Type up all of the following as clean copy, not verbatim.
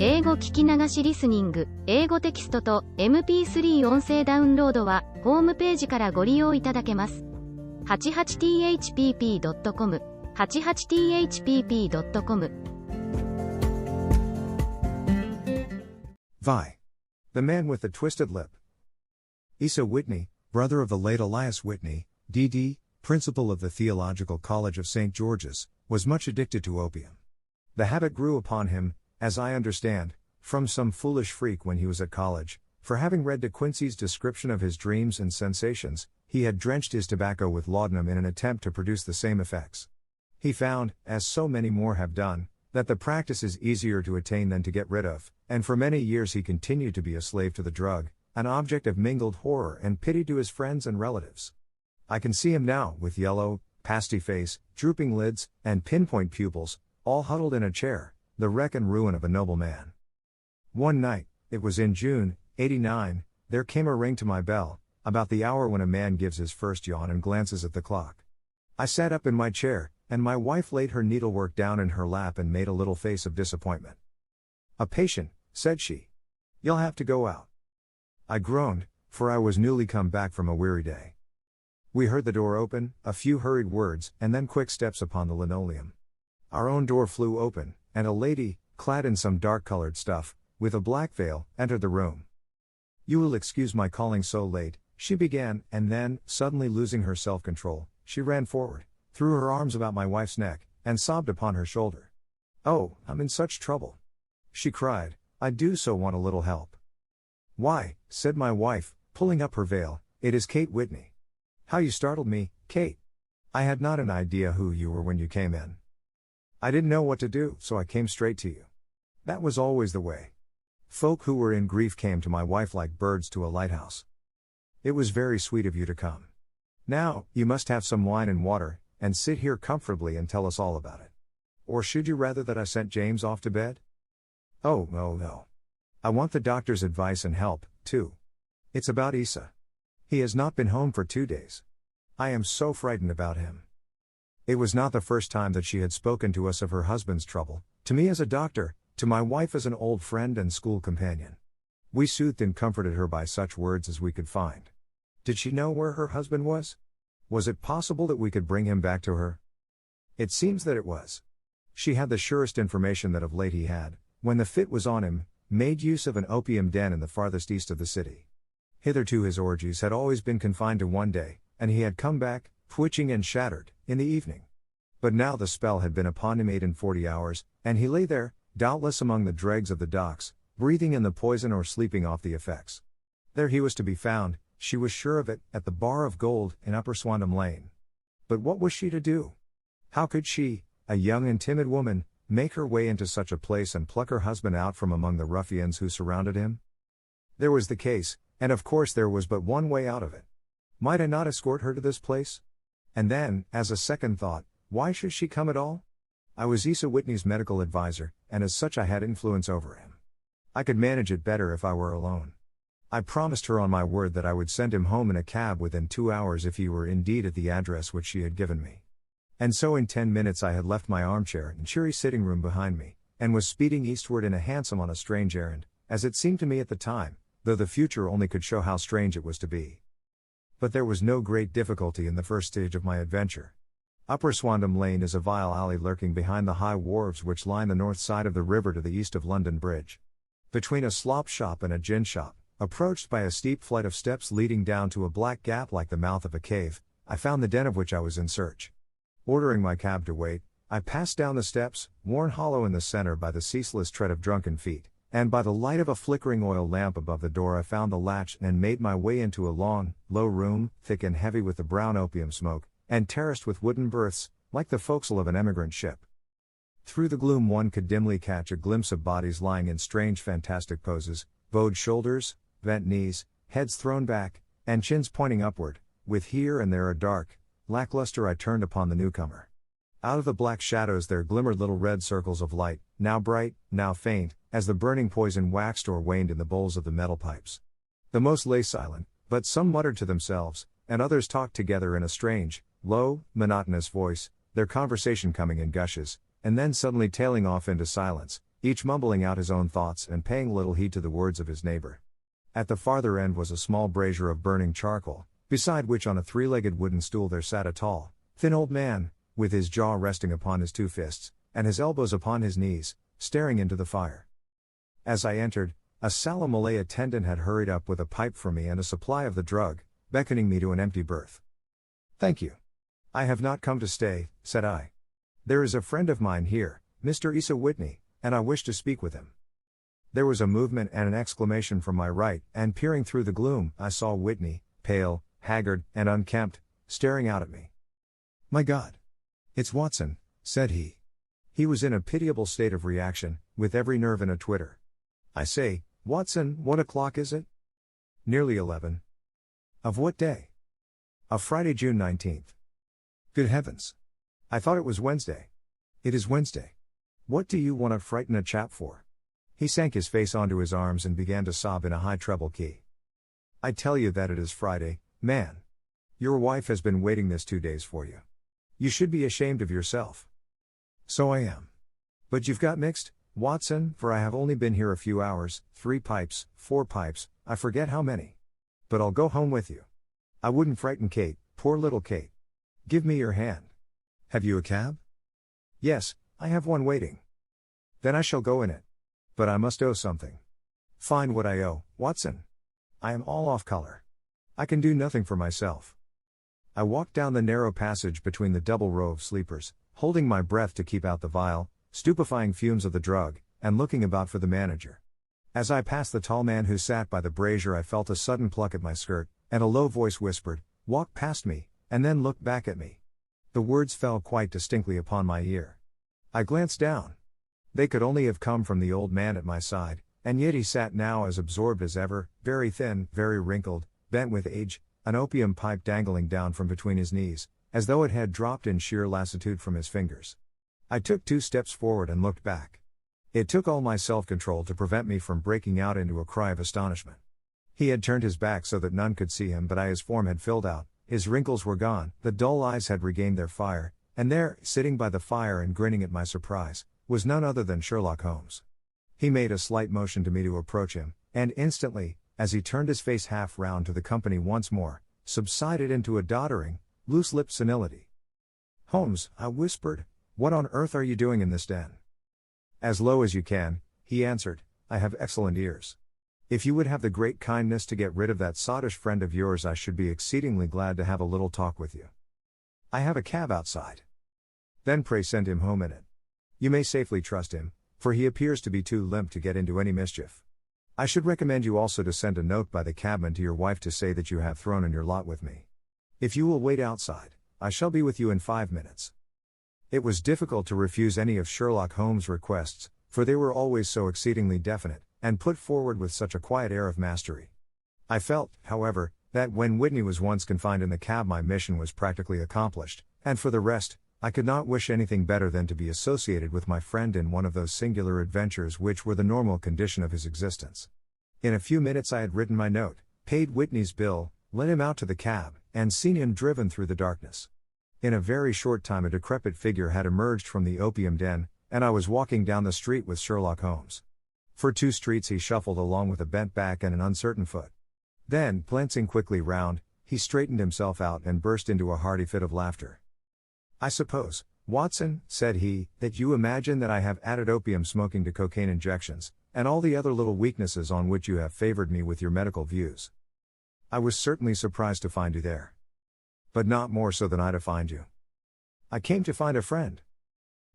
英語聞き流しリスニング、英語テキストと MP3 音声ダウンロードはホームページからご利用いただけます。88thpp.com 88thpp.com Vi. The Man with the Twisted Lip. Asa Whitney, brother of the late Elias Whitney, D.D., principal of the Theological College of St. George's, was much addicted to opium. The habit grew upon him, as I understand, from some foolish freak when he was at college, for having read De Quincey's description of his dreams and sensations, he had drenched his tobacco with laudanum in an attempt to produce the same effects. He found, as so many more have done, that the practice is easier to attain than to get rid of, and for many years he continued to be a slave to the drug, an object of mingled horror and pity to his friends and relatives. I can see him now, with yellow, pasty face, drooping lids, and pinpoint pupils, all huddled in a chair, the wreck and ruin of a noble man. One night, it was in June, '89, there came a ring to my bell, about the hour when a man gives his first yawn and glances at the clock. I sat up in my chair, and my wife laid her needlework down in her lap and made a little face of disappointment. "A patient," said she. "You'll have to go out." I groaned, for I was newly come back from a weary day. We heard the door open, a few hurried words, and then quick steps upon the linoleum. Our own door flew open, and a lady, clad in some dark-colored stuff, with a black veil, entered the room. "You will excuse my calling so late," she began, and then, suddenly losing her self-control, she ran forward, threw her arms about my wife's neck, and sobbed upon her shoulder. "Oh, I'm in such trouble," she cried, "I do so want a little help." "Why," said my wife, pulling up her veil, "it is Kate Whitney." "How you startled me, Kate. I had not an idea who you were when you came in. I didn't know what to do, so I came straight to you." That was always the way. Folk who were in grief came to my wife like birds to a lighthouse. "It was very sweet of you to come. Now, you must have some wine and water, and sit here comfortably and tell us all about it. Or should you rather that I sent James off to bed?" "Oh, no. I want the doctor's advice and help, too. It's about Asa. He has not been home for 2 days. I am so frightened about him." It was not the first time that she had spoken to us of her husband's trouble, to me as a doctor, to my wife as an old friend and school companion. We soothed and comforted her by such words as we could find. Did she know where her husband was? Was it possible that we could bring him back to her? It seems that it was. She had the surest information that of late he had, when the fit was on him, made use of an opium den in the farthest east of the city. Hitherto his orgies had always been confined to one day, and he had come back, twitching and shattered, in the evening. But now the spell had been upon him 8 and 40 hours, and he lay there, doubtless among the dregs of the docks, breathing in the poison or sleeping off the effects. There he was to be found, she was sure of it, at the Bar of Gold, in Upper Swandam Lane. But what was she to do? How could she, a young and timid woman, make her way into such a place and pluck her husband out from among the ruffians who surrounded him? There was the case, and of course there was but one way out of it. Might I not escort her to this place? And then, as a second thought, why should she come at all? I was Asa Whitney's medical advisor, and as such I had influence over him. I could manage it better if I were alone. I promised her on my word that I would send him home in a cab within 2 hours if he were indeed at the address which she had given me. And so in 10 minutes I had left my armchair and cheery sitting room behind me, and was speeding eastward in a hansom on a strange errand, as it seemed to me at the time, though the future only could show how strange it was to be. But there was no great difficulty in the first stage of my adventure. Upper Swandam Lane is a vile alley lurking behind the high wharves which line the north side of the river to the east of London Bridge. Between a slop shop and a gin shop, approached by a steep flight of steps leading down to a black gap like the mouth of a cave, I found the den of which I was in search. Ordering my cab to wait, I passed down the steps, worn hollow in the center by the ceaseless tread of drunken feet, and by the light of a flickering oil lamp above the door I found the latch and made my way into a long, low room, thick and heavy with the brown opium smoke, and terraced with wooden berths, like the forecastle of an emigrant ship. Through the gloom one could dimly catch a glimpse of bodies lying in strange fantastic poses, bowed shoulders, bent knees, heads thrown back, and chins pointing upward, with here and there a dark, lackluster eye turned upon the newcomer. Out of the black shadows there glimmered little red circles of light, now bright, now faint, as the burning poison waxed or waned in the bowls of the metal pipes. The most lay silent, but some muttered to themselves, and others talked together in a strange, low, monotonous voice, their conversation coming in gushes, and then suddenly tailing off into silence, each mumbling out his own thoughts and paying little heed to the words of his neighbor. At the farther end was a small brazier of burning charcoal, beside which on a three-legged wooden stool there sat a tall, thin old man, with his jaw resting upon his two fists, and his elbows upon his knees, staring into the fire. As I entered, a sallow Malay attendant had hurried up with a pipe for me and a supply of the drug, beckoning me to an empty berth. "Thank you. I have not come to stay," said I. "There is a friend of mine here, Mr. Isa Whitney, and I wish to speak with him." There was a movement and an exclamation from my right, and peering through the gloom, I saw Whitney, pale, haggard, and unkempt, staring out at me. "My God! It's Watson," said he. He was in a pitiable state of reaction, with every nerve in a twitter. "I say, Watson, what o'clock is it?" "Nearly 11. "Of what day?" "Of Friday, June 19th. "Good heavens! I thought it was Wednesday." "It is Wednesday. What do you want to frighten a chap for?" He sank his face onto his arms and began to sob in a high treble key. "I tell you that it is Friday, man. Your wife has been waiting this 2 days for you. You should be ashamed of yourself." "So I am. But you've got mixed, Watson, for I have only been here a few hours, 3 pipes, 4 pipes, I forget how many. But I'll go home with you. I wouldn't frighten Kate, poor little Kate. Give me your hand." "Have you a cab?" "Yes, I have one waiting." "Then I shall go in it. But I must owe something." "Find what I owe, Watson. I am all off color. I can do nothing for myself." I walked down the narrow passage between the double row of sleepers, holding my breath to keep out the vile, stupefying fumes of the drug, and looking about for the manager. As I passed the tall man who sat by the brazier, I felt a sudden pluck at my skirt, and a low voice whispered, "Walk past me, and then look back at me." The words fell quite distinctly upon my ear. I glanced down. They could only have come from the old man at my side, and yet he sat now as absorbed as ever, very thin, very wrinkled, bent with age, an opium pipe dangling down from between his knees, as though it had dropped in sheer lassitude from his fingers. I took 2 steps forward and looked back. It took all my self-control to prevent me from breaking out into a cry of astonishment. He had turned his back so that none could see him, but his form had filled out, his wrinkles were gone, the dull eyes had regained their fire, and there, sitting by the fire and grinning at my surprise, was none other than Sherlock Holmes. He made a slight motion to me to approach him, and instantly, as he turned his face half round to the company once more, subsided into a doddering, loose-lipped senility. "Holmes," I whispered, "what on earth are you doing in this den?" "As low as you can," he answered, "I have excellent ears. If you would have the great kindness to get rid of that sottish friend of yours, I should be exceedingly glad to have a little talk with you. I have a cab outside." "Then pray send him home in it. You may safely trust him, for he appears to be too limp to get into any mischief. I should recommend you also to send a note by the cabman to your wife to say that you have thrown in your lot with me. If you will wait outside, I shall be with you in 5 minutes." It was difficult to refuse any of Sherlock Holmes' requests, for they were always so exceedingly definite, and put forward with such a quiet air of mastery. I felt, however, that when Whitney was once confined in the cab my mission was practically accomplished, and for the rest, I could not wish anything better than to be associated with my friend in one of those singular adventures which were the normal condition of his existence. In a few minutes I had written my note, paid Whitney's bill, led him out to the cab, and seen him driven through the darkness. In a very short time a decrepit figure had emerged from the opium den, and I was walking down the street with Sherlock Holmes. For 2 streets he shuffled along with a bent back and an uncertain foot. Then, glancing quickly round, he straightened himself out and burst into a hearty fit of laughter. "I suppose, Watson," said he, "that you imagine that I have added opium smoking to cocaine injections, and all the other little weaknesses on which you have favored me with your medical views. I was certainly surprised to find you there. But not more so than I to find you. I came to find a friend.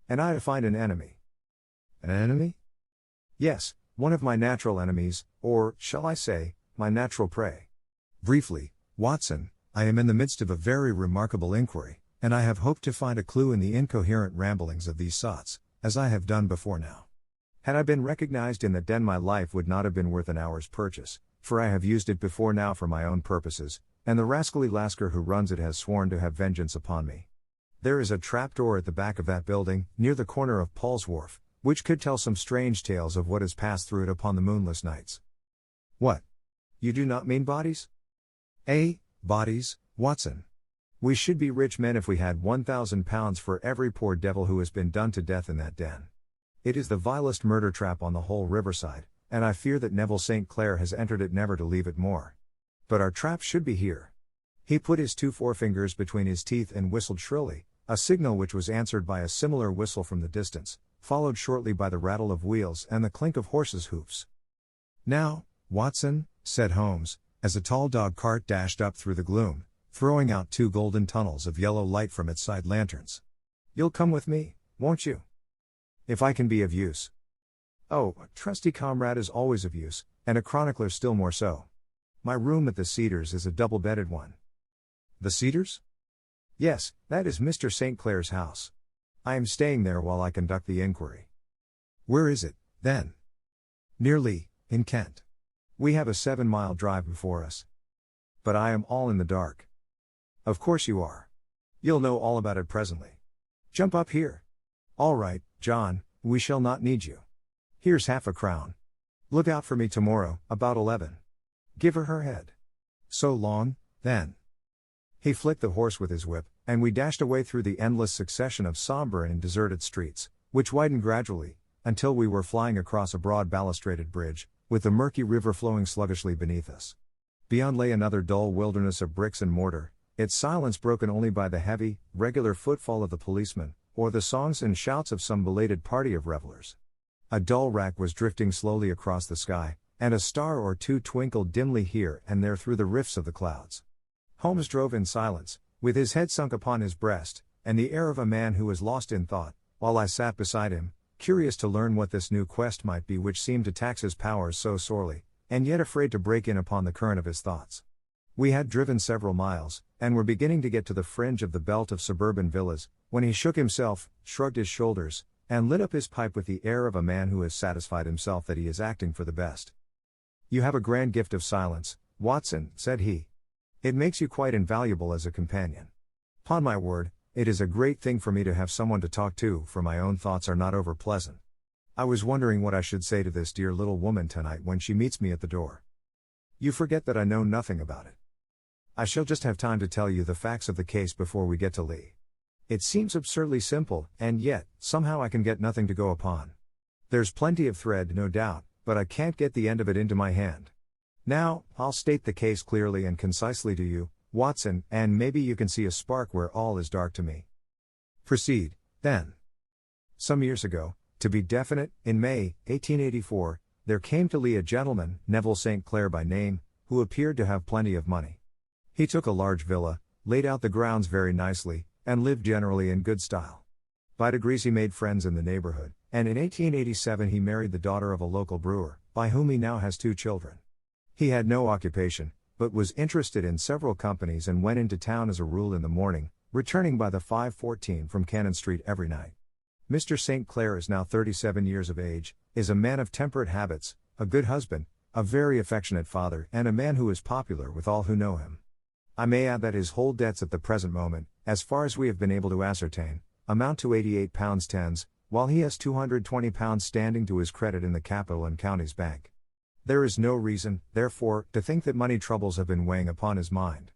And I to find an enemy." "An enemy?" "Yes, one of my natural enemies, or, shall I say, my natural prey. Briefly, Watson, I am in the midst of a very remarkable inquiry, and I have hoped to find a clue in the incoherent ramblings of these sots, as I have done before now. Had I been recognized in the den my life would not have been worth an hour's purchase, for I have used it before now for my own purposes, and the rascally Lasker who runs it has sworn to have vengeance upon me. There is a trapdoor at the back of that building, near the corner of Paul's Wharf, which could tell some strange tales of what has passed through it upon the moonless nights." "What? You do not mean bodies?" Bodies, Watson. We should be rich men if we had £1,000 for every poor devil who has been done to death in that den. It is the vilest murder trap on the whole riverside, and I fear that Neville St. Clair has entered it never to leave it more. But our trap should be here. He put his two forefingers between his teeth and whistled shrilly, a signal which was answered by a similar whistle from the distance, followed shortly by the rattle of wheels and the clink of horses' hoofs. "Now, Watson," said Holmes, as a tall dog cart dashed up through the gloom, throwing out two golden tunnels of yellow light from its side lanterns. "You'll come with me, won't you? If I can be of use." "Oh, a trusty comrade is always of use, and a chronicler still more so. My room at the Cedars is a double-bedded one." "The Cedars?" "Yes, that is Mr. St. Clair's house. I am staying there while I conduct the inquiry." "Where is it, then?" "Near Lee, in Kent. We have a 7-mile drive before us." "But I am all in the dark." "Of course you are. You'll know all about it presently. Jump up here." "All right, John, we shall not need you. Here's half-a-crown. Look out for me tomorrow, about 11. Give her head. So long, then." He flicked the horse with his whip, and we dashed away through the endless succession of somber and deserted streets, which widened gradually, until we were flying across a broad balustraded bridge, with the murky river flowing sluggishly beneath us. Beyond lay another dull wilderness of bricks and mortar, its silence broken only by the heavy, regular footfall of the policeman, or the songs and shouts of some belated party of revelers. A dull rack was drifting slowly across the sky, and a star or two twinkled dimly here and there through the rifts of the clouds. Holmes drove in silence, with his head sunk upon his breast, and the air of a man who was lost in thought, while I sat beside him, curious to learn what this new quest might be which seemed to tax his powers so sorely, and yet afraid to break in upon the current of his thoughts. We had driven several miles, and were beginning to get to the fringe of the belt of suburban villas, when he shook himself, shrugged his shoulders, and lit up his pipe with the air of a man who has satisfied himself that he is acting for the best. "You have a grand gift of silence, Watson," said he. "It makes you quite invaluable as a companion. 'Pon my word, it is a great thing for me to have someone to talk to, for my own thoughts are not over pleasant. I was wondering what I should say to this dear little woman tonight when she meets me at the door. You forget that I know nothing about it. I shall just have time to tell you the facts of the case before we get to Lee. It seems absurdly simple, and yet, somehow I can get nothing to go upon. There's plenty of thread, no doubt, but I can't get the end of it into my hand. Now, I'll state the case clearly and concisely to you, Watson, and maybe you can see a spark where all is dark to me." "Proceed, then." "Some years ago, to be definite, in May, 1884, there came to Lee a gentleman, Neville St. Clair by name, who appeared to have plenty of money. He took a large villa, laid out the grounds very nicely, and lived generally in good style. By degrees he made friends in the neighborhood, and in 1887 he married the daughter of a local brewer, by whom he now has 2 children. He had no occupation, but was interested in several companies and went into town as a rule in the morning, returning by the 5:14 from Cannon Street every night. Mr. St. Clair is now 37 years of age, is a man of temperate habits, a good husband, a very affectionate father, and a man who is popular with all who know him. I may add that his whole debts at the present moment, as far as we have been able to ascertain, amount to £88 tens, while he has £220 standing to his credit in the Capital and Counties Bank. There is no reason, therefore, to think that money troubles have been weighing upon his mind.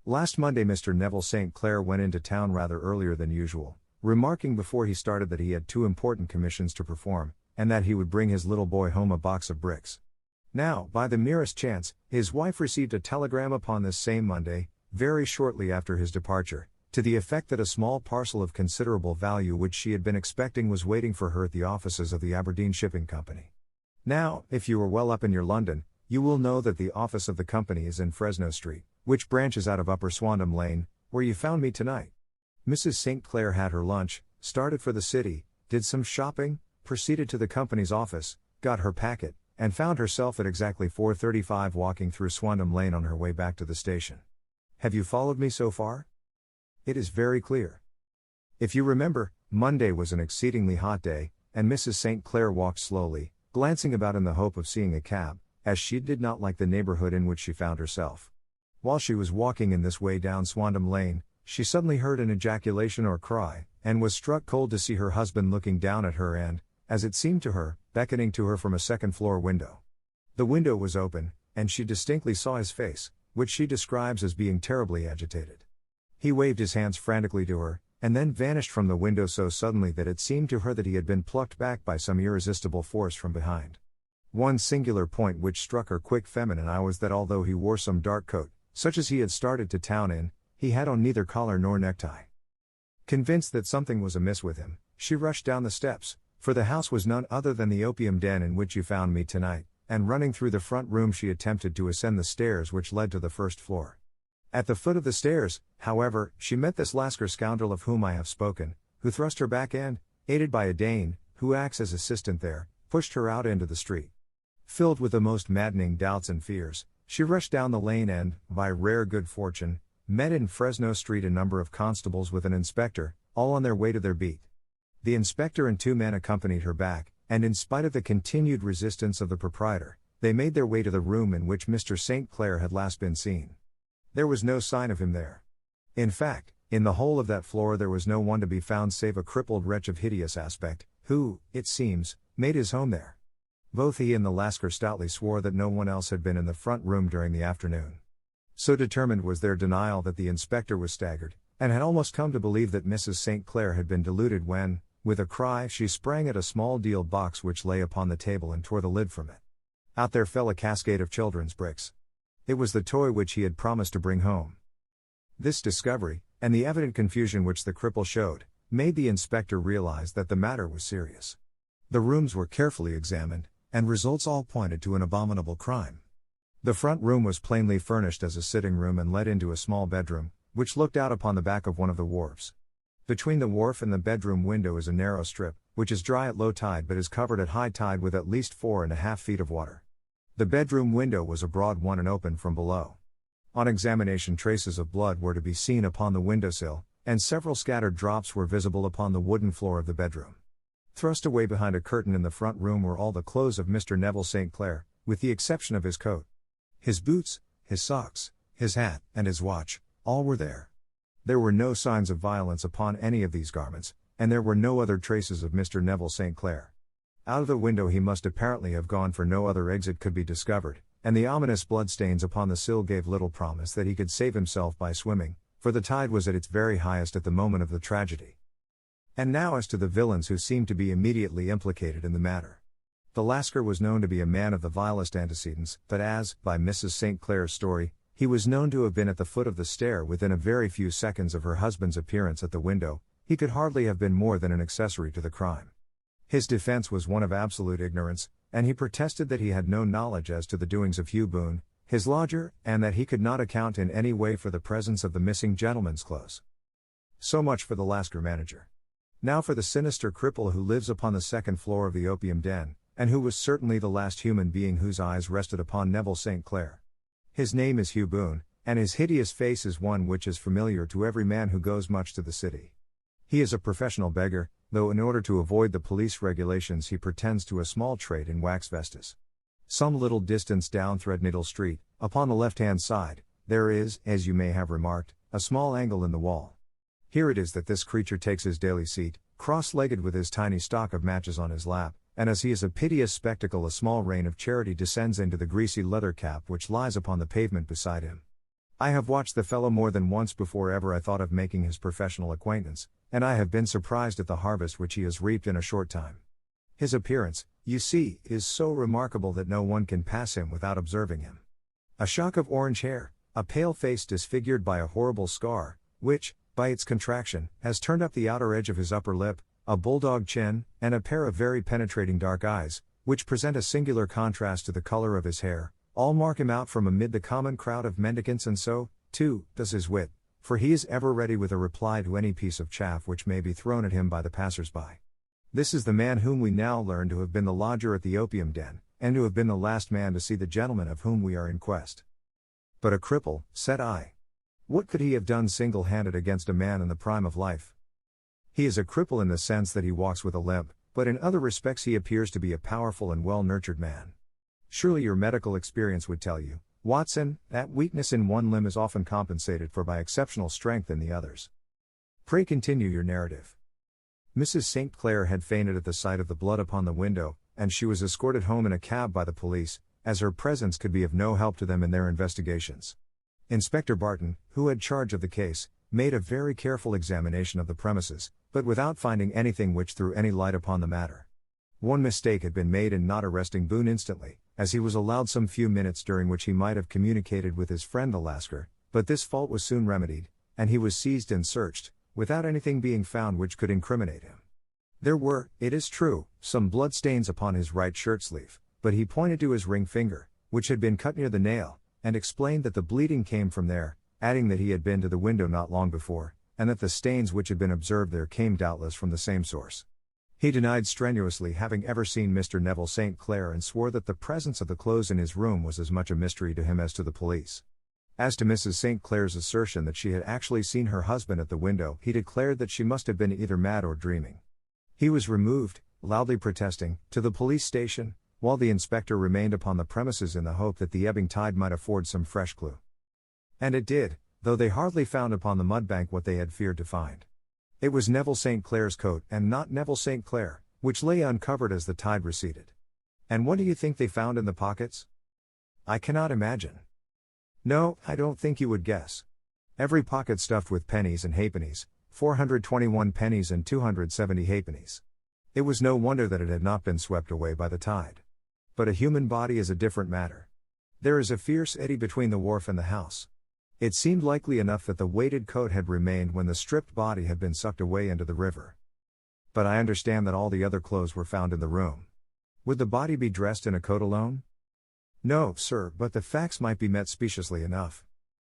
Last Monday Mr. Neville St. Clair went into town rather earlier than usual, remarking before he started that he had 2 important commissions to perform, and that he would bring his little boy home a box of bricks. Now, by the merest chance, his wife received a telegram upon this same Monday, very shortly after his departure, to the effect that a small parcel of considerable value which she had been expecting was waiting for her at the offices of the Aberdeen Shipping Company. Now, if you are well up in your London, you will know that the office of the company is in Fresno Street, which branches out of Upper Swandam Lane, where you found me tonight. Mrs. St. Clair had her lunch, started for the city, did some shopping, proceeded to the company's office, got her packet, and found herself at exactly 4:35 walking through Swandam Lane on her way back to the station. Have you followed me so far? It is very clear. If you remember, Monday was an exceedingly hot day, and Mrs. St. Clair walked slowly, glancing about in the hope of seeing a cab, as she did not like the neighborhood in which she found herself. While she was walking in this way down Swandam Lane, she suddenly heard an ejaculation or cry, and was struck cold to see her husband looking down at her and, as it seemed to her, beckoning to her from a second-floor window. The window was open, and she distinctly saw his face, which she describes as being terribly agitated. He waved his hands frantically to her, and then vanished from the window so suddenly that it seemed to her that he had been plucked back by some irresistible force from behind. One singular point which struck her quick feminine eye was that although he wore some dark coat, such as he had started to town in, he had on neither collar nor necktie. Convinced that something was amiss with him, she rushed down the steps, for the house was none other than the opium den in which you found me tonight, and running through the front room she attempted to ascend the stairs which led to the first floor. At the foot of the stairs, however, she met this Lascar scoundrel of whom I have spoken, who thrust her back and, aided by a Dane, who acts as assistant there, pushed her out into the street. Filled with the most maddening doubts and fears, she rushed down the lane and, by rare good fortune, met in Fresno Street a number of constables with an inspector, all on their way to their beat. The inspector and 2 men accompanied her back, and in spite of the continued resistance of the proprietor, they made their way to the room in which Mr. St. Clair had last been seen. There was no sign of him there. In fact, in the whole of that floor there was no one to be found save a crippled wretch of hideous aspect, who, it seems, made his home there. Both he and the Lascar stoutly swore that no one else had been in the front room during the afternoon. So determined was their denial that the inspector was staggered, and had almost come to believe that Mrs. St. Clair had been deluded when, with a cry, she sprang at a small deal box which lay upon the table and tore the lid from it. Out there fell a cascade of children's bricks. It was the toy which he had promised to bring home. This discovery, and the evident confusion which the cripple showed, made the inspector realize that the matter was serious. The rooms were carefully examined, and results all pointed to an abominable crime. The front room was plainly furnished as a sitting room and led into a small bedroom, which looked out upon the back of one of the wharves. Between the wharf and the bedroom window is a narrow strip, which is dry at low tide but is covered at high tide with at least 4.5 feet of water. The bedroom window was a broad one and open from below. On examination, traces of blood were to be seen upon the windowsill, and several scattered drops were visible upon the wooden floor of the bedroom. Thrust away behind a curtain in the front room were all the clothes of Mr. Neville St. Clair, with the exception of his coat. His boots, his socks, his hat, and his watch, all were there. There were no signs of violence upon any of these garments, and there were no other traces of Mr. Neville St. Clair. Out of the window he must apparently have gone, for no other exit could be discovered, and the ominous bloodstains upon the sill gave little promise that he could save himself by swimming, for the tide was at its very highest at the moment of the tragedy. And now as to the villains who seemed to be immediately implicated in the matter. The Lascar was known to be a man of the vilest antecedents, but as, by Mrs. St. Clair's story, he was known to have been at the foot of the stair within a very few seconds of her husband's appearance at the window, he could hardly have been more than an accessory to the crime. His defense was one of absolute ignorance, and he protested that he had no knowledge as to the doings of Hugh Boone, his lodger, and that he could not account in any way for the presence of the missing gentleman's clothes. So much for the Lascar manager. Now for the sinister cripple who lives upon the second floor of the opium den, and who was certainly the last human being whose eyes rested upon Neville St. Clair. His name is Hugh Boone, and his hideous face is one which is familiar to every man who goes much to the city. He is a professional beggar, though in order to avoid the police regulations he pretends to a small trade in wax vestas. Some little distance down Threadneedle Street, upon the left-hand side, there is, as you may have remarked, a small angle in the wall. Here it is that this creature takes his daily seat, cross-legged with his tiny stock of matches on his lap, and as he is a piteous spectacle a small rain of charity descends into the greasy leather cap which lies upon the pavement beside him. I have watched the fellow more than once before ever I thought of making his professional acquaintance, and I have been surprised at the harvest which he has reaped in a short time. His appearance, you see, is so remarkable that no one can pass him without observing him. A shock of orange hair, a pale face disfigured by a horrible scar, which, by its contraction, has turned up the outer edge of his upper lip, a bulldog chin, and a pair of very penetrating dark eyes, which present a singular contrast to the color of his hair, all mark him out from amid the common crowd of mendicants, and so, too, does his wit, for he is ever ready with a reply to any piece of chaff which may be thrown at him by the passers-by. This is the man whom we now learn to have been the lodger at the opium den, and to have been the last man to see the gentleman of whom we are in quest. But a cripple, said I. What could he have done single-handed against a man in the prime of life? He is a cripple in the sense that he walks with a limp, but in other respects he appears to be a powerful and well-nurtured man. Surely your medical experience would tell you, Watson, that weakness in one limb is often compensated for by exceptional strength in the others. Pray continue your narrative. Mrs. St. Clair had fainted at the sight of the blood upon the window, and she was escorted home in a cab by the police, as her presence could be of no help to them in their investigations. Inspector Barton, who had charge of the case, made a very careful examination of the premises, but without finding anything which threw any light upon the matter. One mistake had been made in not arresting Boone instantly, as he was allowed some few minutes during which he might have communicated with his friend the Lascar, but this fault was soon remedied, and he was seized and searched, without anything being found which could incriminate him. There were, it is true, some blood stains upon his right shirt sleeve, but he pointed to his ring finger, which had been cut near the nail, and explained that the bleeding came from there, adding that he had been to the window not long before, and that the stains which had been observed there came doubtless from the same source. He denied strenuously having ever seen Mr. Neville St. Clair and swore that the presence of the clothes in his room was as much a mystery to him as to the police. As to Mrs. St. Clair's assertion that she had actually seen her husband at the window, he declared that she must have been either mad or dreaming. He was removed, loudly protesting, to the police station, while the inspector remained upon the premises in the hope that the ebbing tide might afford some fresh clue. And it did, though they hardly found upon the mudbank what they had feared to find. It was Neville St. Clair's coat, and not Neville St. Clair, which lay uncovered as the tide receded. And what do you think they found in the pockets? I cannot imagine. No, I don't think you would guess. Every pocket stuffed with pennies and halfpennies, 421 pennies and 270 halfpennies. It was no wonder that it had not been swept away by the tide. But a human body is a different matter. There is a fierce eddy between the wharf and the house. It seemed likely enough that the weighted coat had remained when the stripped body had been sucked away into the river. But I understand that all the other clothes were found in the room. Would the body be dressed in a coat alone? No, sir, but the facts might be met speciously enough.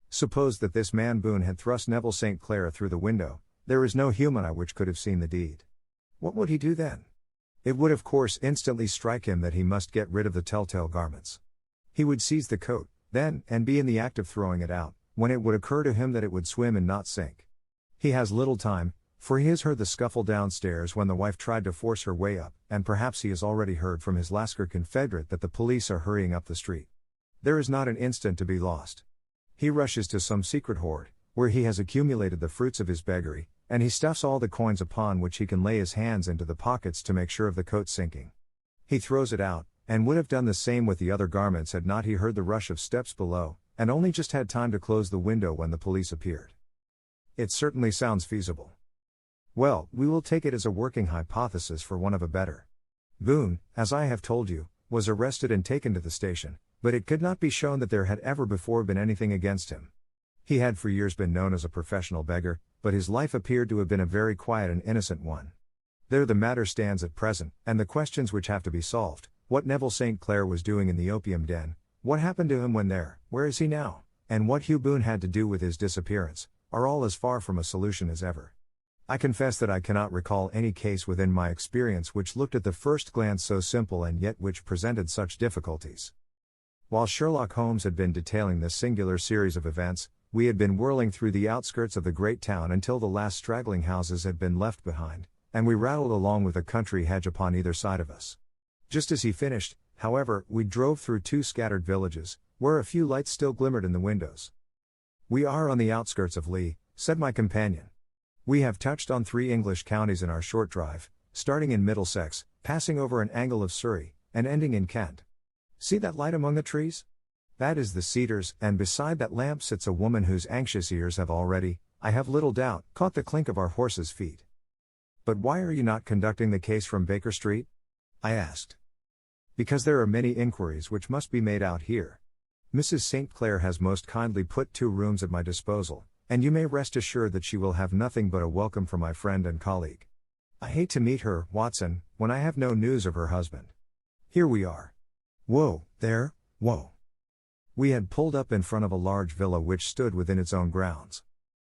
Suppose that this man Boone had thrust Neville St. Clair through the window, there is no human eye which could have seen the deed. What would he do then? It would of course instantly strike him that he must get rid of the telltale garments. He would seize the coat, then, and be in the act of throwing it out, when it would occur to him that it would swim and not sink. He has little time, for he has heard the scuffle downstairs when the wife tried to force her way up, and perhaps he has already heard from his Lascar confederate that the police are hurrying up the street. There is not an instant to be lost. He rushes to some secret hoard, where he has accumulated the fruits of his beggary, and he stuffs all the coins upon which he can lay his hands into the pockets to make sure of the coat sinking. He throws it out, and would have done the same with the other garments had not he heard the rush of steps below, and only just had time to close the window when the police appeared. It certainly sounds feasible. Well, we will take it as a working hypothesis for want of a better. Boone, as I have told you, was arrested and taken to the station, but it could not be shown that there had ever before been anything against him. He had for years been known as a professional beggar, but his life appeared to have been a very quiet and innocent one. There the matter stands at present, and the questions which have to be solved: what Neville St. Clair was doing in the opium den, what happened to him when there, where is he now, and what Hugh Boone had to do with his disappearance, are all as far from a solution as ever. I confess that I cannot recall any case within my experience which looked at the first glance so simple and yet which presented such difficulties. While Sherlock Holmes had been detailing this singular series of events, we had been whirling through the outskirts of the great town until the last straggling houses had been left behind, and we rattled along with a country hedge upon either side of us. Just as he finished, however, we drove through two scattered villages, where a few lights still glimmered in the windows. "We are on the outskirts of Lee," said my companion. "We have touched on 3 English counties in our short drive, starting in Middlesex, passing over an angle of Surrey, and ending in Kent. See that light among the trees? That is the Cedars, and beside that lamp sits a woman whose anxious ears have already, I have little doubt, caught the clink of our horses' feet." "But why are you not conducting the case from Baker Street?" I asked. "Because there are many inquiries which must be made out here. Mrs. St. Clair has most kindly put 2 rooms at my disposal, and you may rest assured that she will have nothing but a welcome from my friend and colleague. I hate to meet her, Watson, when I have no news of her husband. Here we are. Whoa, there, whoa." We had pulled up in front of a large villa which stood within its own grounds.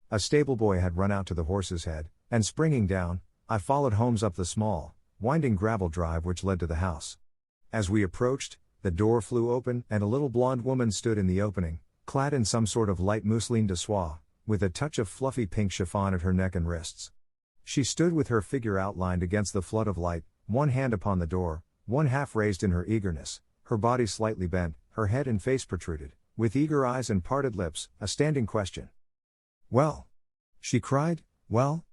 A stable boy had run out to the horse's head, and springing down, I followed Holmes up the small, winding gravel drive which led to the house. As we approached, the door flew open and a little blonde woman stood in the opening, clad in some sort of light mousseline de soie, with a touch of fluffy pink chiffon at her neck and wrists. She stood with her figure outlined against the flood of light, one hand upon the door, one half raised in her eagerness, her body slightly bent, her head and face protruded, with eager eyes and parted lips, a standing question. "Well?" she cried, "well?"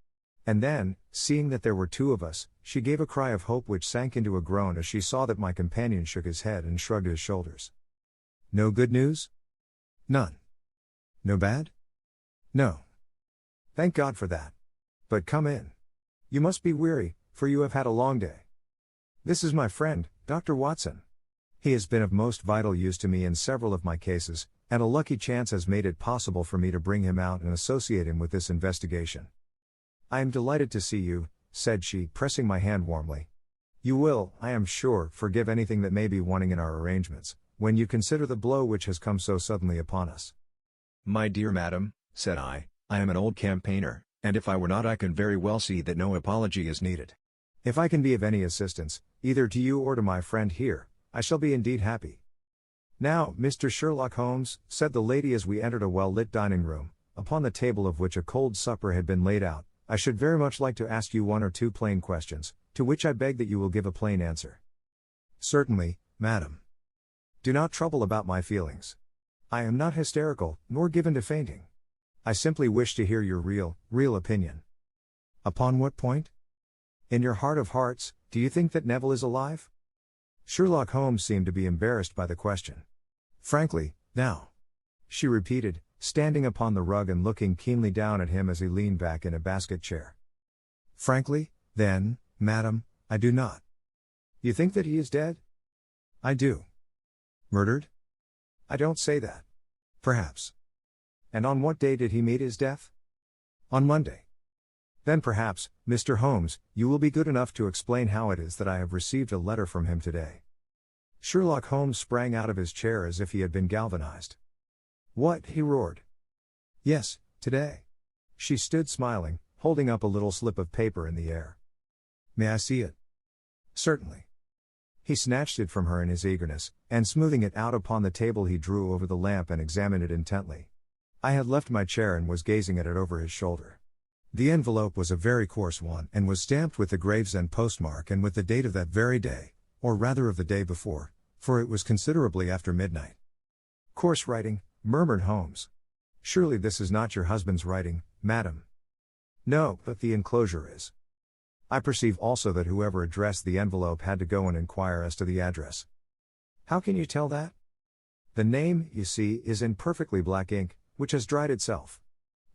And then, seeing that there were 2 of us, she gave a cry of hope which sank into a groan as she saw that my companion shook his head and shrugged his shoulders. "No good news?" "None." "No bad?" "No." Thank God for that. But come in. You must be weary, for you have had a long day. This is my friend, Dr. Watson. He has been of most vital use to me in several of my cases, and a lucky chance has made it possible for me to bring him out and associate him with this investigation. I am delighted to see you, said she, pressing my hand warmly. You will, I am sure, forgive anything that may be wanting in our arrangements, when you consider the blow which has come so suddenly upon us. My dear madam, said I am an old campaigner, and if I were not I can very well see that no apology is needed. If I can be of any assistance, either to you or to my friend here, I shall be indeed happy. Now, Mr. Sherlock Holmes, said the lady as we entered a well-lit dining room, upon the table of which a cold supper had been laid out, I should very much like to ask you one or two plain questions, to which I beg that you will give a plain answer. Certainly, madam. Do not trouble about my feelings. I am not hysterical, nor given to fainting. I simply wish to hear your real opinion. Upon what point? In your heart of hearts, do you think that Neville is alive? Sherlock Holmes seemed to be embarrassed by the question. Frankly, now, she repeated, standing upon the rug and looking keenly down at him as he leaned back in a basket chair. Frankly, then, madam, I do not. You think that he is dead? I do. Murdered? I don't say that. Perhaps. And on what day did he meet his death? On Monday. Then perhaps, Mr. Holmes, you will be good enough to explain how it is that I have received a letter from him today. Sherlock Holmes sprang out of his chair as if he had been galvanized. What? He roared. Yes, today. She stood smiling, holding up a little slip of paper in the air. May I see it? Certainly. He snatched it from her in his eagerness, and smoothing it out upon the table he drew over the lamp and examined it intently. I had left my chair and was gazing at it over his shoulder. The envelope was a very coarse one and was stamped with the Gravesend postmark and with the date of that very day, or rather of the day before, for it was considerably after midnight. Coarse writing, murmured Holmes. Surely this is not your husband's writing, madam. No, but the enclosure is. I perceive also that whoever addressed the envelope had to go and inquire as to the address. How can you tell that? The name, you see, is in perfectly black ink, which has dried itself.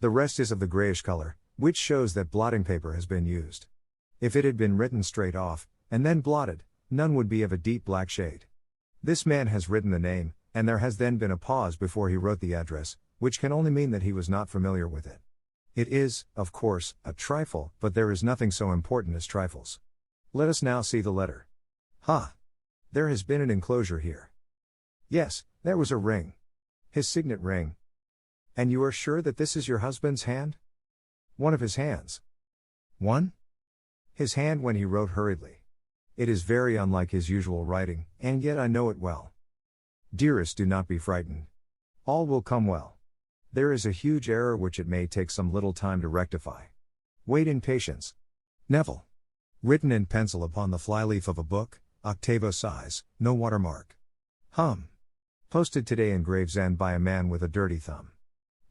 The rest is of the grayish color, which shows that blotting paper has been used. If it had been written straight off, and then blotted, none would be of a deep black shade. This man has written the name, and there has then been a pause before he wrote the address, which can only mean that he was not familiar with it. It is, of course, a trifle, but there is nothing so important as trifles. Let us now see the letter. Ha! There has been an enclosure here. Yes, there was a ring. His signet ring. And you are sure that this is your husband's hand? One of his hands. One? His hand when he wrote hurriedly. It is very unlike his usual writing, and yet I know it well. Dearest, do not be frightened. All will come well. There is a huge error which it may take some little time to rectify. Wait in patience. Neville. Written in pencil upon the flyleaf of a book, octavo size, no watermark. Posted today in Gravesend by a man with a dirty thumb.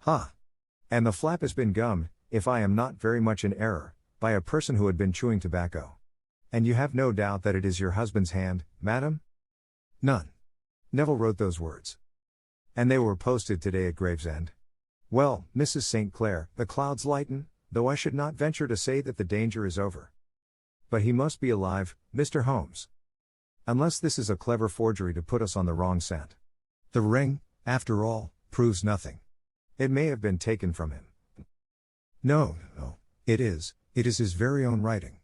Ha! And the flap has been gummed, if I am not very much in error, by a person who had been chewing tobacco. And you have no doubt that it is your husband's hand, madam? None. Neville wrote those words. And they were posted today at Gravesend. Well, Mrs. St. Clair, the clouds lighten, though I should not venture to say that the danger is over. But he must be alive, Mr. Holmes. Unless this is a clever forgery to put us on the wrong scent. The ring, after all, proves nothing. It may have been taken from him. No, it is his very own writing.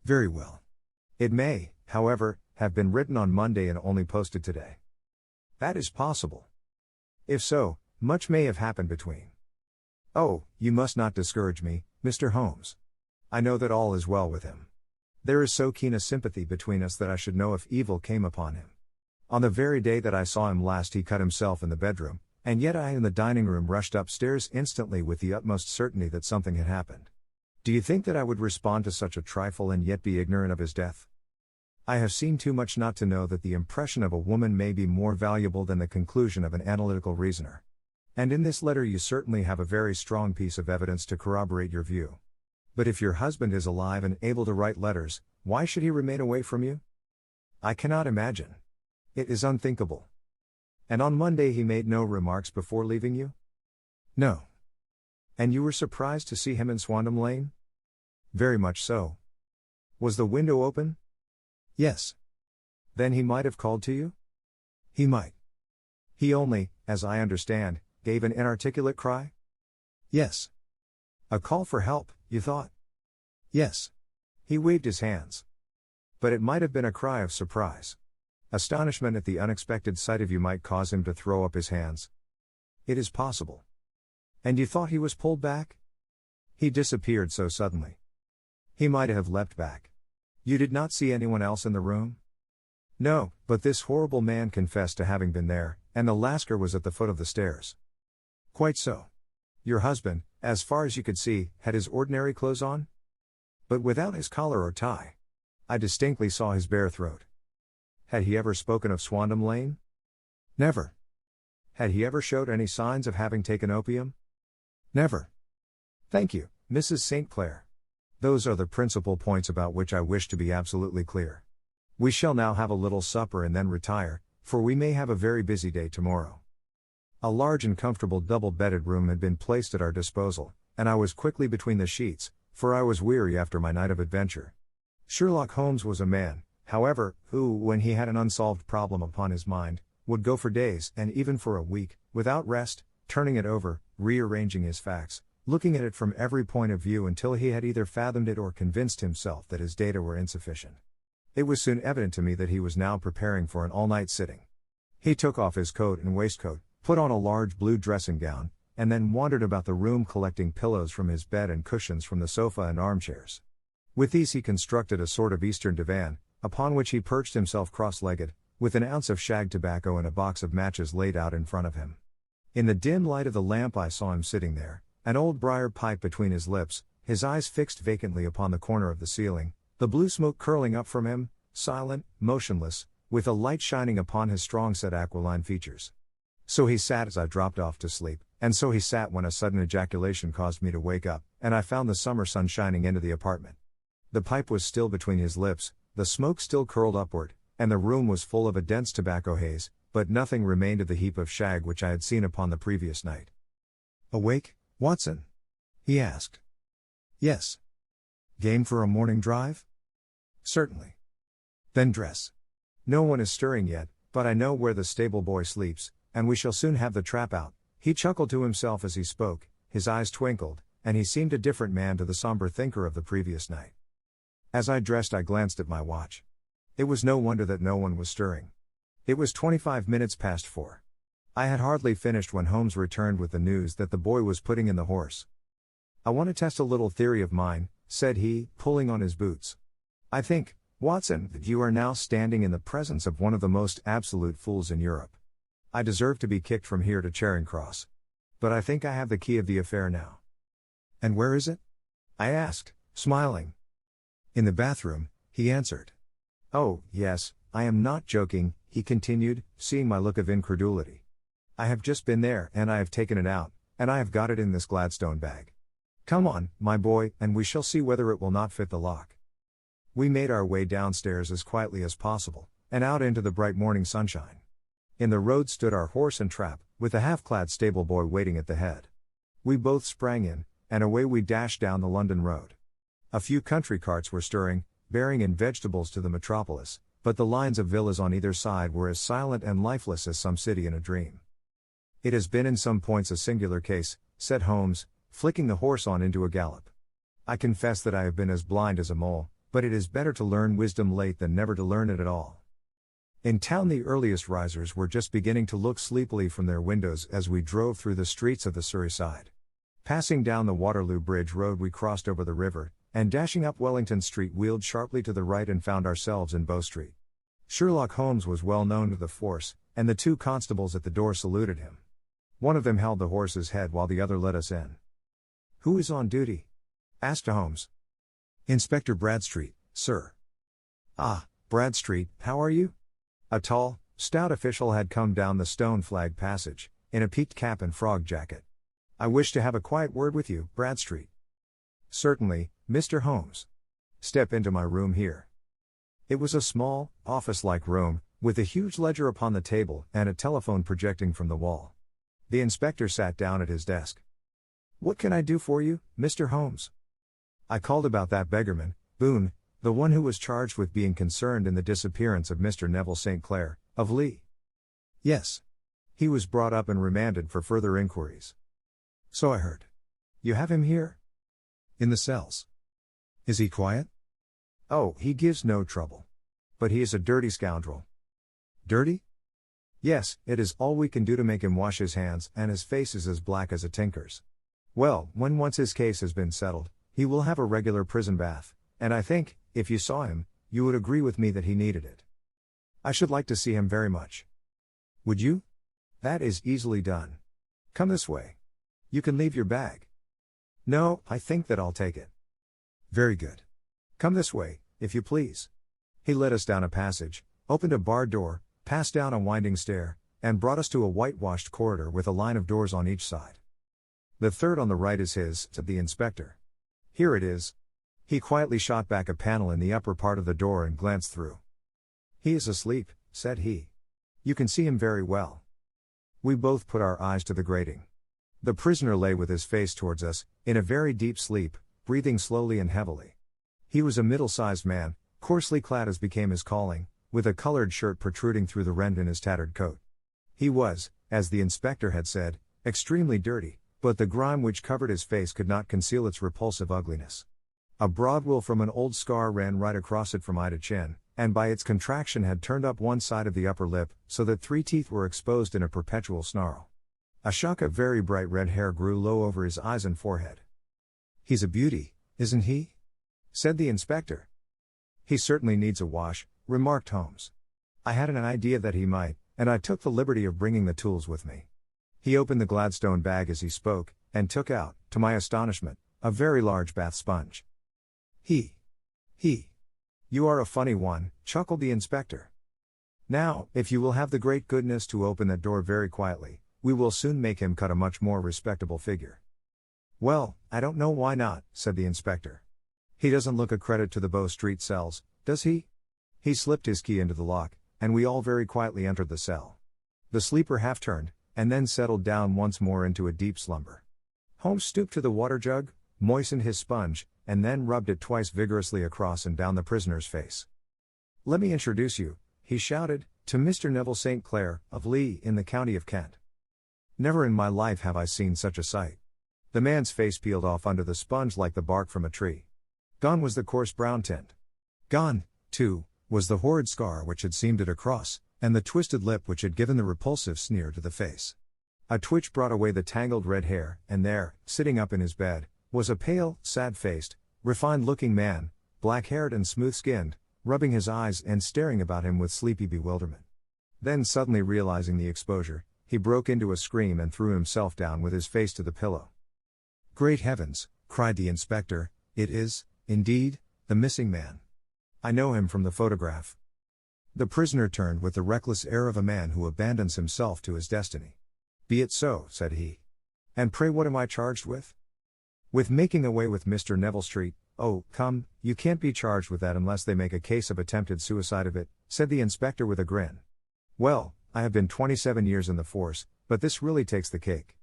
Very well. It may, however, have been written on Monday and only posted today. That is possible. If so, much may have happened between. Oh, you must not discourage me, Mr. Holmes. I know that all is well with him. There is so keen a sympathy between us that I should know if evil came upon him. On the very day that I saw him last he cut himself in the bedroom, and yet I in the dining room rushed upstairs instantly with the utmost certainty that something had happened. Do you think that I would respond to such a trifle and yet be ignorant of his death? I have seen too much not to know that the impression of a woman may be more valuable than the conclusion of an analytical reasoner. And in this letter you certainly have a very strong piece of evidence to corroborate your view. But if your husband is alive and able to write letters, why should he remain away from you? I cannot imagine. It is unthinkable. And on Monday he made no remarks before leaving you? No. And you were surprised to see him in Swandam Lane? Very much so. Was the window open? Yes. Then he might have called to you? He might. He only, as I understand, gave an inarticulate cry? Yes. A call for help, you thought? Yes. He waved his hands. But it might have been a cry of surprise. Astonishment at the unexpected sight of you might cause him to throw up his hands. It is possible. And you thought he was pulled back? He disappeared so suddenly. He might have leapt back. You did not see anyone else in the room? No, but this horrible man confessed to having been there, and the Lascar was at the foot of the stairs. Quite so. Your husband, as far as you could see, had his ordinary clothes on? But without his collar or tie. I distinctly saw his bare throat. Had he ever spoken of Swandam Lane? Never. Had he ever showed any signs of having taken opium? Never. Thank you, Mrs. St. Clair. Those are the principal points about which I wish to be absolutely clear. We shall now have a little supper and then retire, for we may have a very busy day tomorrow. A large and comfortable double-bedded room had been placed at our disposal, and I was quickly between the sheets, for I was weary after my night of adventure. Sherlock Holmes was a man, however, who, when he had an unsolved problem upon his mind, would go for days, and even for a week, without rest, turning it over, rearranging his facts, looking at it from every point of view until he had either fathomed it or convinced himself that his data were insufficient. It was soon evident to me that he was now preparing for an all-night sitting. He took off his coat and waistcoat, put on a large blue dressing gown, and then wandered about the room collecting pillows from his bed and cushions from the sofa and armchairs. With these he constructed a sort of Eastern divan, upon which he perched himself cross-legged, with an ounce of shag tobacco and a box of matches laid out in front of him. In the dim light of the lamp I saw him sitting there, an old briar pipe between his lips, his eyes fixed vacantly upon the corner of the ceiling, the blue smoke curling up from him, silent, motionless, with a light shining upon his strong-set aquiline features. So he sat as I dropped off to sleep, and so he sat when a sudden ejaculation caused me to wake up, and I found the summer sun shining into the apartment. The pipe was still between his lips, the smoke still curled upward, and the room was full of a dense tobacco haze, but nothing remained of the heap of shag which I had seen upon the previous night. "Awake, Watson?" he asked. "Yes." "Game for a morning drive?" "Certainly." "Then dress. No one is stirring yet, but I know where the stable boy sleeps, and we shall soon have the trap out." He chuckled to himself as he spoke, his eyes twinkled, and he seemed a different man to the somber thinker of the previous night. As I dressed I glanced at my watch. It was no wonder that no one was stirring. It was 25 minutes past 4. I had hardly finished when Holmes returned with the news that the boy was putting in the horse. "I want to test a little theory of mine," said he, pulling on his boots. "I think, Watson, that you are now standing in the presence of one of the most absolute fools in Europe. I deserve to be kicked from here to Charing Cross. But I think I have the key of the affair now." "And where is it?" I asked, smiling. "In the bathroom," he answered. "Oh, yes, I am not joking," he continued, seeing my look of incredulity. "I have just been there, and I have taken it out, and I have got it in this Gladstone bag. Come on, my boy, and we shall see whether it will not fit the lock." We made our way downstairs as quietly as possible, and out into the bright morning sunshine. In the road stood our horse and trap, with the half-clad stable boy waiting at the head. We both sprang in, and away we dashed down the London road. A few country carts were stirring, bearing in vegetables to the metropolis, but the lines of villas on either side were as silent and lifeless as some city in a dream. "It has been in some points a singular case," said Holmes, flicking the horse on into a gallop. "I confess that I have been as blind as a mole, but it is better to learn wisdom late than never to learn it at all." In town the earliest risers were just beginning to look sleepily from their windows as we drove through the streets of the Surrey side. Passing down the Waterloo Bridge Road we crossed over the river, and dashing up Wellington Street wheeled sharply to the right and found ourselves in Bow Street. Sherlock Holmes was well known to the force, and the two constables at the door saluted him. One of them held the horse's head while the other let us in. "Who is on duty?" asked Holmes. "Inspector Bradstreet, sir." "Ah, Bradstreet, how are you?" A tall, stout official had come down the stone-flagged passage, in a peaked cap and frog jacket. "I wish to have a quiet word with you, Bradstreet." "Certainly, Mr. Holmes. Step into my room here." It was a small, office-like room, with a huge ledger upon the table and a telephone projecting from the wall. The inspector sat down at his desk. "What can I do for you, Mr. Holmes?" "I called about that beggarman, Boone, the one who was charged with being concerned in the disappearance of Mr. Neville St. Clair, of Lee." "Yes. He was brought up and remanded for further inquiries." "So I heard. You have him here?" "In the cells." "Is he quiet?" "Oh, he gives no trouble. But he is a dirty scoundrel." "Dirty?" "Yes, it is all we can do to make him wash his hands, and his face is as black as a tinker's. Well, when once his case has been settled, he will have a regular prison bath, and I think, if you saw him, you would agree with me that he needed it." "I should like to see him very much." "Would you? That is easily done. Come this way. You can leave your bag." "No, I think that I'll take it." "Very good. Come this way, if you please." He led us down a passage, opened a barred door, passed down a winding stair, and brought us to a whitewashed corridor with a line of doors on each side. "The third on the right is his," said the inspector. "Here it is." He quietly shot back a panel in the upper part of the door and glanced through. "He is asleep," said he. "You can see him very well." We both put our eyes to the grating. The prisoner lay with his face towards us, in a very deep sleep, breathing slowly and heavily. He was a middle-sized man, coarsely clad as became his calling, with a colored shirt protruding through the rent in his tattered coat. He was, as the inspector had said, extremely dirty, but the grime which covered his face could not conceal its repulsive ugliness. A broad wool from an old scar ran right across it from eye to chin, and by its contraction had turned up one side of the upper lip, so that 3 teeth were exposed in a perpetual snarl. A shock of very bright red hair grew low over his eyes and forehead. "He's a beauty, isn't he?" said the inspector. "He certainly needs a wash," remarked Holmes. "I had an idea that he might, and I took the liberty of bringing the tools with me." He opened the Gladstone bag as he spoke, and took out, to my astonishment, a very large bath sponge. You are a funny one," chuckled the inspector. "Now, if you will have the great goodness to open that door very quietly, we will soon make him cut a much more respectable figure." "Well, I don't know why not," said the inspector. "He doesn't look a credit to the Bow Street cells, does he?" He slipped his key into the lock, and we all very quietly entered the cell. The sleeper half turned, and then settled down once more into a deep slumber. Holmes stooped to the water jug, moistened his sponge, and then rubbed it twice vigorously across and down the prisoner's face. "Let me introduce you," he shouted, "to Mr. Neville St. Clair, of Lee, in the county of Kent." Never in my life have I seen such a sight. The man's face peeled off under the sponge like the bark from a tree. Gone was the coarse brown tint. Gone, too, was the horrid scar which had seamed it across, and the twisted lip which had given the repulsive sneer to the face. A twitch brought away the tangled red hair, and there, sitting up in his bed, was a pale, sad-faced, refined-looking man, black-haired and smooth-skinned, rubbing his eyes and staring about him with sleepy bewilderment. Then suddenly realizing the exposure, he broke into a scream and threw himself down with his face to the pillow. "Great heavens," cried the inspector, "it is, indeed, the missing man. I know him from the photograph." The prisoner turned with the reckless air of a man who abandons himself to his destiny. "Be it so," said he. "And pray what am I charged with?" "With making away with Mr. Neville Street." "Oh, come, you can't be charged with that unless they make a case of attempted suicide of it," said the inspector with a grin. "Well, I have been 27 years in the force, but this really takes the cake.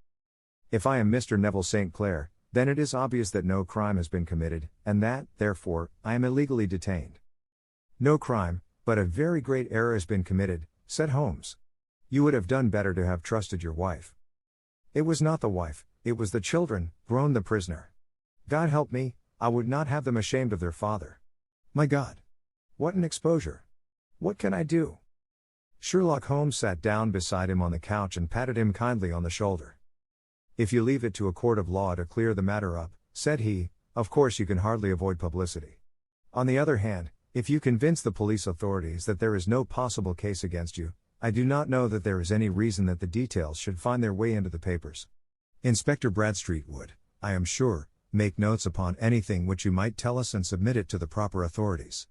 If I am Mr. Neville St. Clair, then it is obvious that no crime has been committed, and that, therefore, I am illegally detained." "No crime, but a very great error has been committed," said Holmes. "You would have done better to have trusted your wife." "It was not the wife, it was the children," groaned the prisoner. "God help me, I would not have them ashamed of their father. My God! What an exposure! What can I do?" Sherlock Holmes sat down beside him on the couch and patted him kindly on the shoulder. "If you leave it to a court of law to clear the matter up," said he, "of course you can hardly avoid publicity. On the other hand, if you convince the police authorities that there is no possible case against you, I do not know that there is any reason that the details should find their way into the papers. Inspector Bradstreet would, I am sure, make notes upon anything which you might tell us and submit it to the proper authorities.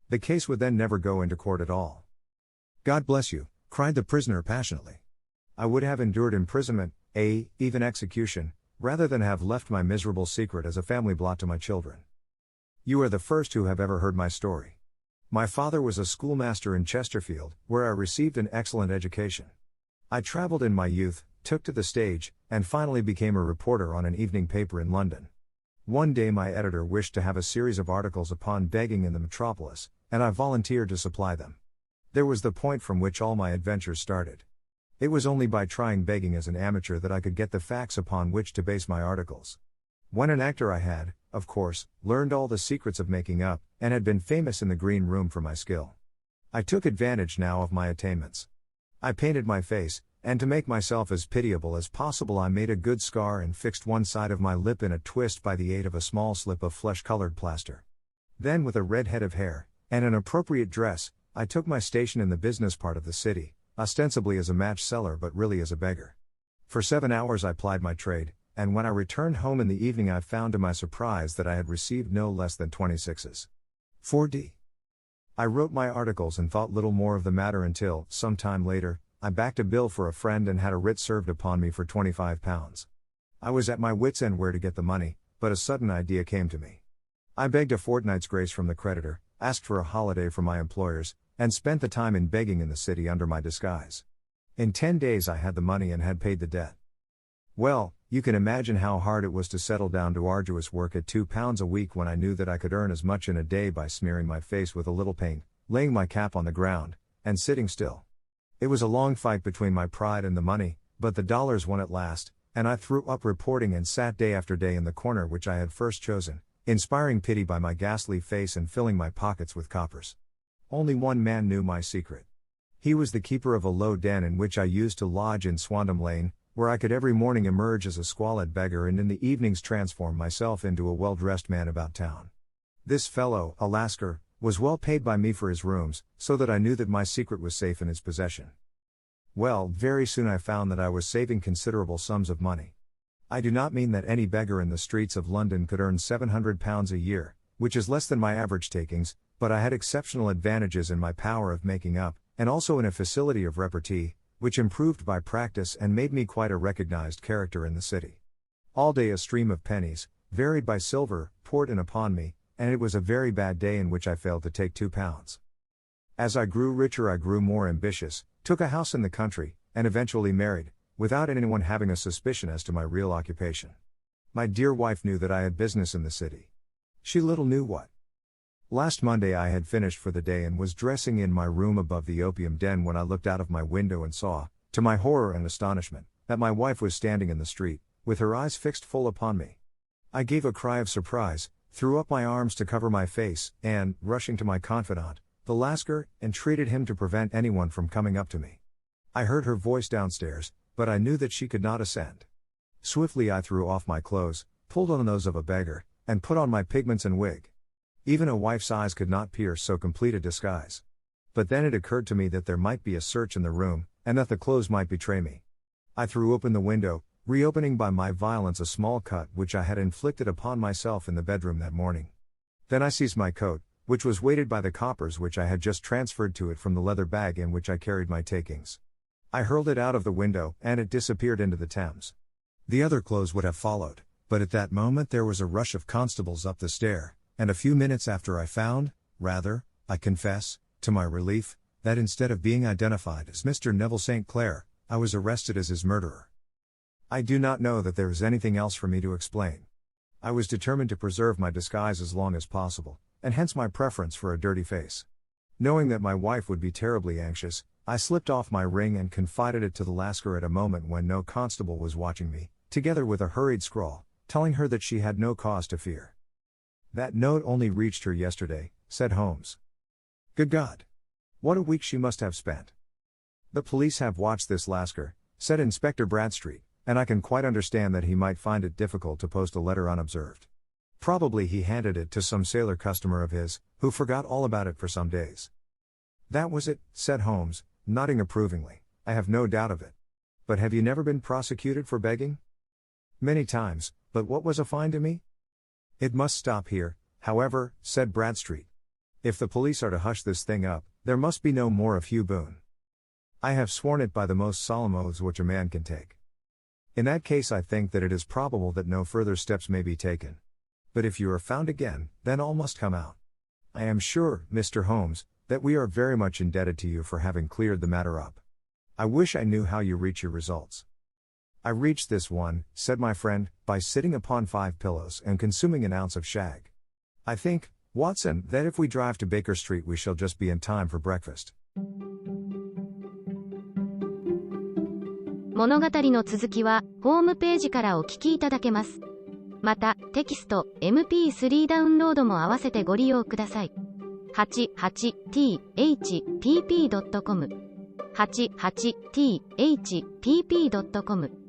The case would then never go into court at all." "God bless you," cried the prisoner passionately. "I would have endured imprisonment, even execution, rather than have left my miserable secret as a family blot to my children. You are the first who have ever heard my story. My father was a schoolmaster in Chesterfield, where I received an excellent education. I traveled in my youth, took to the stage, and finally became a reporter on an evening paper in London. One day my editor wished to have a series of articles upon begging in the metropolis, and I volunteered to supply them. There was the point from which all my adventures started. It was only by trying begging as an amateur that I could get the facts upon which to base my articles. When an actor I had, of course, learned all the secrets of making up, and had been famous in the green room for my skill. I took advantage now of my attainments. I painted my face, and to make myself as pitiable as possible I made a good scar and fixed one side of my lip in a twist by the aid of a small slip of flesh-colored plaster. Then with a red head of hair, and an appropriate dress, I took my station in the business part of the city, ostensibly as a match seller but really as a beggar. For 7 hours I plied my trade, and when I returned home in the evening I found to my surprise that I had received no less than 26s. 4d. I wrote my articles and thought little more of the matter until, some time later, I backed a bill for a friend and had a writ served upon me for £25. I was at my wits' end where to get the money, but a sudden idea came to me. I begged a fortnight's grace from the creditor, asked for a holiday from my employers, and spent the time in begging in the city under my disguise. In 10 days I had the money and had paid the debt. Well, you can imagine how hard it was to settle down to arduous work at £2 a week when I knew that I could earn as much in a day by smearing my face with a little paint, laying my cap on the ground, and sitting still. It was a long fight between my pride and the money, but the dollars won at last, and I threw up reporting and sat day after day in the corner which I had first chosen, inspiring pity by my ghastly face and filling my pockets with coppers. Only one man knew my secret. He was the keeper of a low den in which I used to lodge in Swandam Lane, where I could every morning emerge as a squalid beggar and in the evenings transform myself into a well-dressed man about town. This fellow, a Lascar, was well paid by me for his rooms, so that I knew that my secret was safe in his possession. Well, very soon I found that I was saving considerable sums of money. I do not mean that any beggar in the streets of London could earn £700 a year, which is less than my average takings, but I had exceptional advantages in my power of making up, and also in a facility of repartee, which improved by practice and made me quite a recognized character in the city. All day a stream of pennies, varied by silver, poured in upon me, and it was a very bad day in which I failed to take £2. As I grew richer I grew more ambitious, took a house in the country, and eventually married, without anyone having a suspicion as to my real occupation. My dear wife knew that I had business in the city. She little knew what. Last Monday I had finished for the day and was dressing in my room above the opium den when I looked out of my window and saw, to my horror and astonishment, that my wife was standing in the street, with her eyes fixed full upon me. I gave a cry of surprise, threw up my arms to cover my face, and, rushing to my confidant, the Lascar, entreated him to prevent anyone from coming up to me. I heard her voice downstairs, but I knew that she could not ascend. Swiftly I threw off my clothes, pulled on those of a beggar, and put on my pigments and wig. Even a wife's eyes could not pierce so complete a disguise. But then it occurred to me that there might be a search in the room, and that the clothes might betray me. I threw open the window, reopening by my violence a small cut which I had inflicted upon myself in the bedroom that morning. Then I seized my coat, which was weighted by the coppers which I had just transferred to it from the leather bag in which I carried my takings. I hurled it out of the window, and it disappeared into the Thames. The other clothes would have followed, but at that moment there was a rush of constables up the stair, and a few minutes after I found, I confess, to my relief, that instead of being identified as Mr. Neville St. Clair, I was arrested as his murderer. I do not know that there is anything else for me to explain. I was determined to preserve my disguise as long as possible, and hence my preference for a dirty face. Knowing that my wife would be terribly anxious, I slipped off my ring and confided it to the Lascar at a moment when no constable was watching me, together with a hurried scrawl, telling her that she had no cause to fear. That note only reached her yesterday, said Holmes. Good God! What a week she must have spent. The police have watched this Lascar, said Inspector Bradstreet, and I can quite understand that he might find it difficult to post a letter unobserved. Probably he handed it to some sailor customer of his, who forgot all about it for some days. That was it, said Holmes, nodding approvingly. I have no doubt of it. But have you never been prosecuted for begging? Many times, but what was a fine to me? It must stop here, however, said Bradstreet. If the police are to hush this thing up, there must be no more of Hugh Boone. I have sworn it by the most solemn oaths which a man can take. In that case I think that it is probable that no further steps may be taken. But if you are found again, then all must come out. I am sure, Mr. Holmes, that we are very much indebted to you for having cleared the matter up. I wish I knew how you reach your results. I reached this one, said my friend, by sitting upon 5 pillows and consuming an ounce of shag. I think, Watson, that if we drive to Baker Street we shall just be in time for breakfast. 物語の続きは、ホームページからお聞きいただけます。また、テキスト、MP3 ダウンロードも合わせてご利用ください。88thpp.com 88thpp.com